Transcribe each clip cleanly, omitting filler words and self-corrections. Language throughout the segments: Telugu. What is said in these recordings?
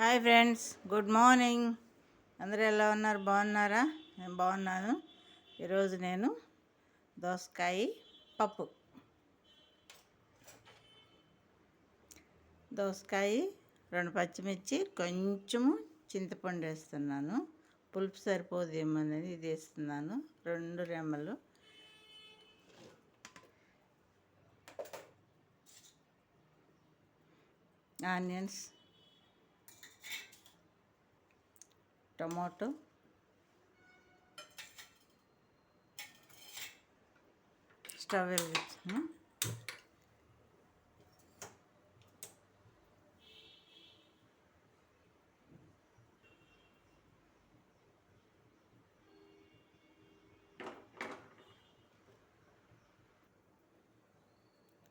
Hi friends, good morning. అందరూ ఎలా ఉన్నారు? బాగున్నారా? నేను బాగున్నాను. ఈరోజు నేను దోసకాయ పప్పు, దోసకాయ, 2 పచ్చిమిర్చి, కొంచెము చింతపండు వేస్తున్నాను. పులుపు సరిపోదు ఏమన్నది ఇది వేస్తున్నాను. 2 రెమ్మలు ఆనియన్స్, టమాటో, స్టవ్ వెలిగించాను.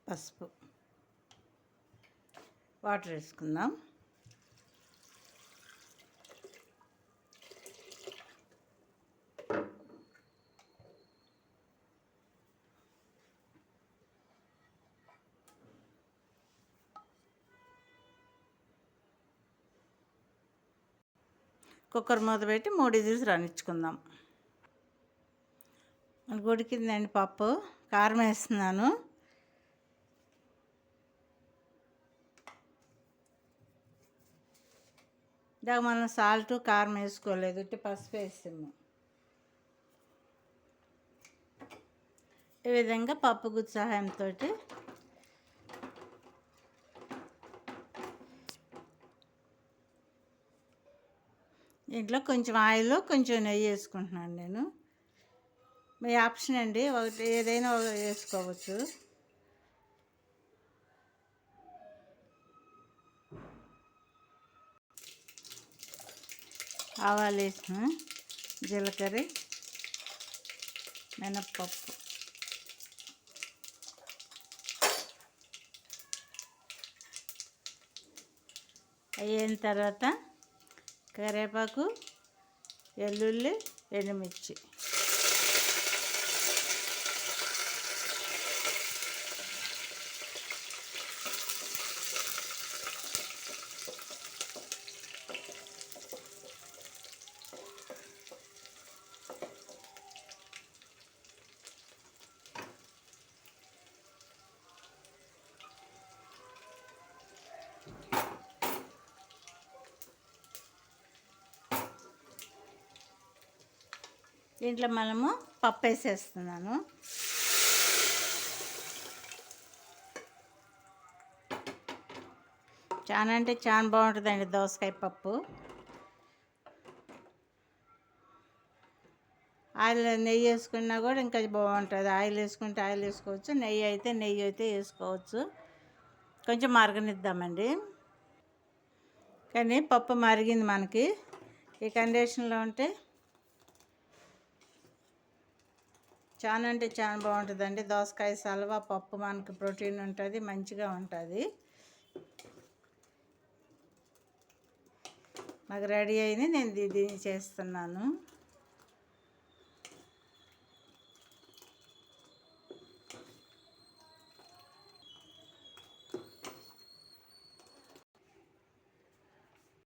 పసుపు, వాటర్ వేసుకుందాం. కుక్కర్ మూత పెట్టి 3 విజిల్స్ రానిచ్చుకుందాం. మనకు ఉడికిందండి పప్పు. కారం వేస్తున్నాను. ఇందాక మనం సాల్ట్ కారం వేసుకోలేదు, ఉట్టి పసుపు వేసాము. ఈ విధంగా పప్పు గుత్తి సహాయంతో ఇంట్లో కొంచెం ఆయిల్, కొంచెం నెయ్యి వేసుకుంటున్నాను నేను. మీ ఆప్షన్ అండి, ఒకటి ఏదైనా వేసుకోవచ్చు. ఆవాలు వేసిన, జీలకర్ర, మినప్పప్పు, అయిన తర్వాత కరివేపాకు, వెల్లుల్లి, ఎండుమిర్చి, దీంట్లో మనము పప్పు వేసేస్తున్నాను. చాలా అంటే చాలా బాగుంటుందండి దోసకాయ పప్పు. ఆయిల్, నెయ్యి వేసుకున్నా కూడా ఇంకా బాగుంటుంది. ఆయిల్ వేసుకుంటే ఆయిల్ వేసుకోవచ్చు, నెయ్యి అయితే వేసుకోవచ్చు. కొంచెం మరగనిద్దామండి. కానీ పప్పు మరిగింది మనకి. ఈ కండిషన్లో ఉంటే చాలా అంటే చాలా బాగుంటుందండి. దోసకాయ సల్వా పప్పు మనకు ప్రోటీన్ ఉంటుంది, మంచిగా ఉంటుంది. నాకు రెడీ అయింది, నేను దీన్ని చేస్తున్నాను.